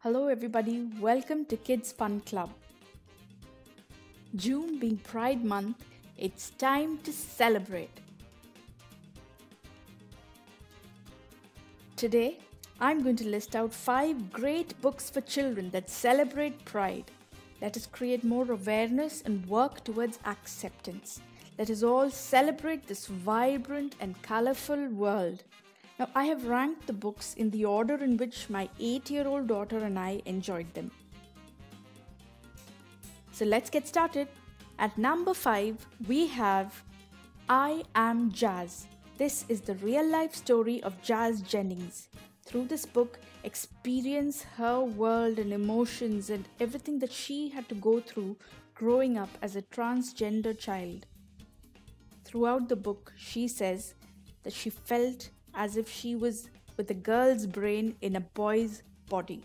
Hello, everybody. Welcome to Kids Fun Club. June being Pride Month, it's time to celebrate. Today, I'm going to list out 5 great books for children that celebrate pride. Let us create more awareness and work towards acceptance. Let us all celebrate this vibrant and colorful world. Now, I have ranked the books in the order in which my 8-year-old daughter and I enjoyed them. So let's get started. At number 5, we have I Am Jazz. This is the real-life story of Jazz Jennings. Through this book, experience her world and emotions and everything that she had to go through growing up as a transgender child. Throughout the book, she says that she felt as if she was with a girl's brain in a boy's body.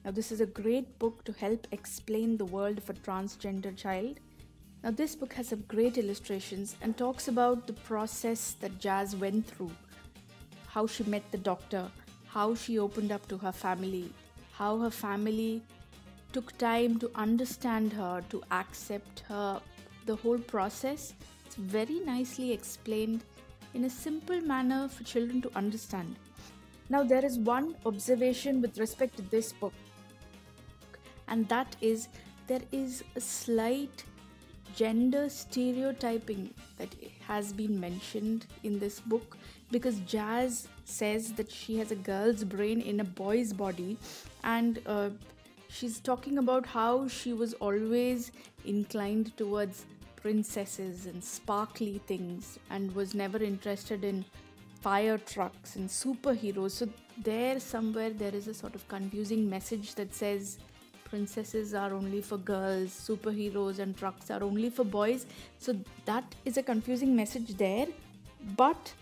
Now, this is a great book to help explain the world of a transgender child. Now, this book has some great illustrations and talks about the process that Jazz went through, how she met the doctor, how she opened up to her family, how her family took time to understand her, to accept her, the whole process. It's very nicely explained in a simple manner for children to understand. Now, there is one observation with respect to this book, and that is there is a slight gender stereotyping that has been mentioned in this book, because Jazz says that she has a girl's brain in a boy's body, and she's talking about how she was always inclined towards princesses and sparkly things and was never interested in fire trucks and superheroes. So there somewhere there is a sort of confusing message that says princesses are only for girls, superheroes and trucks are only for boys. So that is a confusing message there. But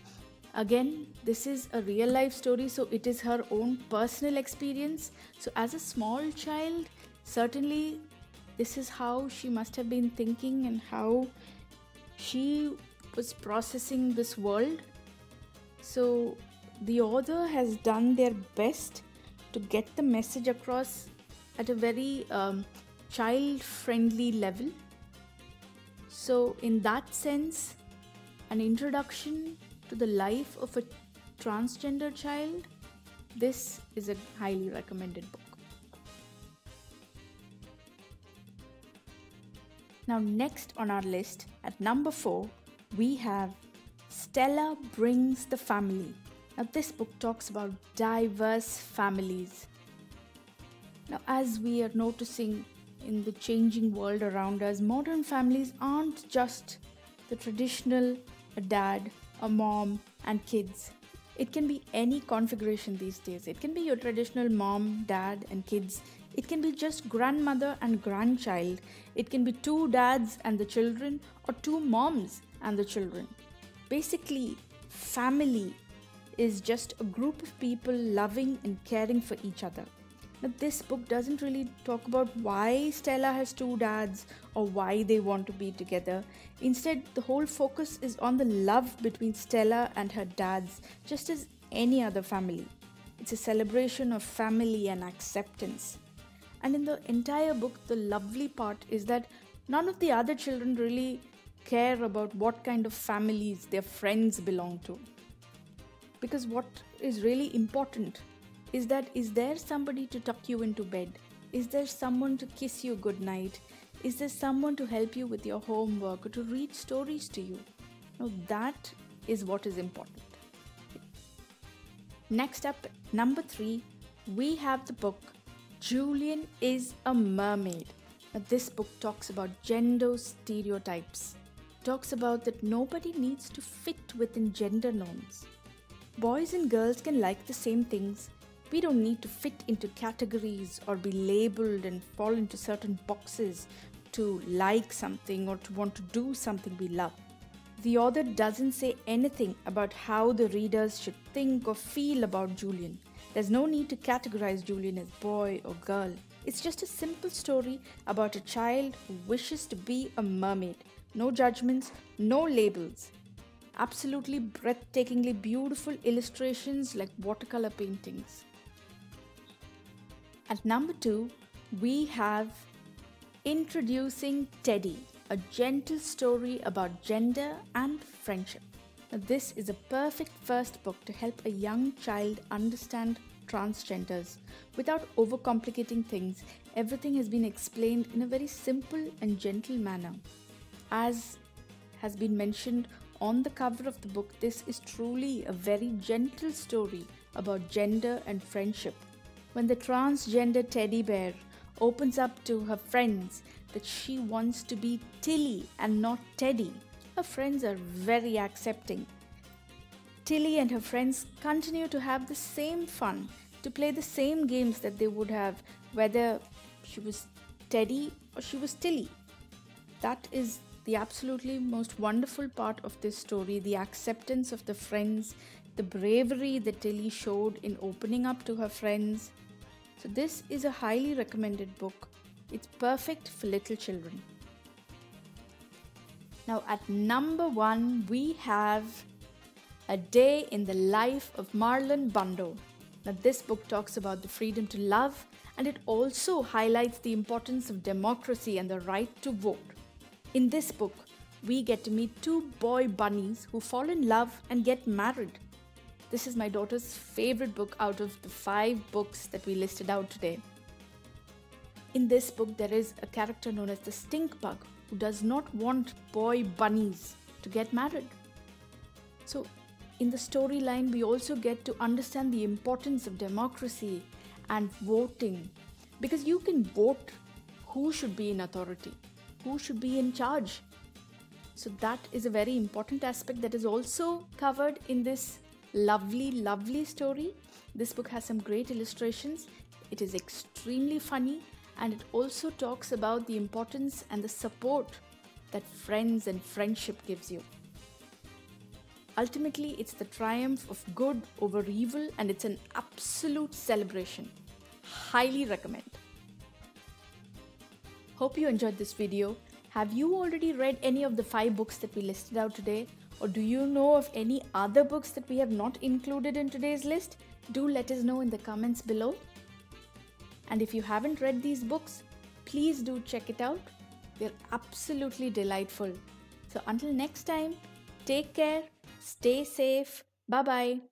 again, this is a real life story, so it is her own personal experience. So as a small child, certainly this is how she must have been thinking and how she was processing this world. So the author has done their best to get the message across at a very child-friendly level. So in that sense, an introduction to the life of a transgender child, this is a highly recommended book. Now, next on our list, at number 4, we have Stella Brings the Family. Now, this book talks about diverse families. Now, as we are noticing in the changing world around us, modern families aren't just the traditional a dad, a mom, and kids. It can be any configuration these days. It can be your traditional mom, dad, and kids. It can be just grandmother and grandchild. It can be 2 dads and the children, or 2 moms and the children. Basically, family is just a group of people loving and caring for each other. Now, this book doesn't really talk about why Stella has 2 dads or why they want to be together. Instead, the whole focus is on the love between Stella and her dads, just as any other family. It's a celebration of family and acceptance. And in the entire book, the lovely part is that none of the other children really care about what kind of families their friends belong to. Because what is really important is that, is there somebody to tuck you into bed? Is there someone to kiss you goodnight? Is there someone to help you with your homework or to read stories to you? Now, that is what is important. Next up, number 3, we have the book Julian is a Mermaid. Now, this book talks about gender stereotypes. It talks about that nobody needs to fit within gender norms. Boys and girls can like the same things. We don't need to fit into categories or be labeled and fall into certain boxes to like something or to want to do something we love. The author doesn't say anything about how the readers should think or feel about Julian. There's no need to categorize Julian as boy or girl. It's just a simple story about a child who wishes to be a mermaid. No judgments, no labels. Absolutely breathtakingly beautiful illustrations like watercolor paintings. At number 2, we have Introducing Teddy, a gentle story about gender and friendship. Now, this is a perfect first book to help a young child understand transgenders. Without overcomplicating things, everything has been explained in a very simple and gentle manner. As has been mentioned on the cover of the book, this is truly a very gentle story about gender and friendship. When the transgender teddy bear opens up to her friends that she wants to be Tilly and not Teddy, her friends are very accepting. Tilly and her friends continue to have the same fun, to play the same games that they would have whether she was Teddy or she was Tilly. That is the absolutely most wonderful part of this story, the acceptance of the friends, the bravery that Tilly showed in opening up to her friends. So this is a highly recommended book. It's perfect for little children. Now at number 1, we have A Day in the Life of Marlon Brando. Now this book talks about the freedom to love, and it also highlights the importance of democracy and the right to vote. In this book, we get to meet 2 boy bunnies who fall in love and get married. This is my daughter's favorite book out of the 5 books that we listed out today. In this book, there is a character known as the stink bug who does not want boy bunnies to get married. So in the storyline, we also get to understand the importance of democracy and voting, because you can vote who should be in authority, who should be in charge. So that is a very important aspect that is also covered in this lovely story. This book has some great illustrations. It is extremely funny, and it also talks about the importance and the support that friends and friendship gives you. Ultimately, it's the triumph of good over evil, and it's an absolute celebration. Highly recommend. Hope you enjoyed this video. Have you already read any of the 5 books that we listed out today? Or do you know of any other books that we have not included in today's list? Do let us know in the comments below. And if you haven't read these books, please do check it out. They're absolutely delightful. So until next time, take care, stay safe, bye-bye.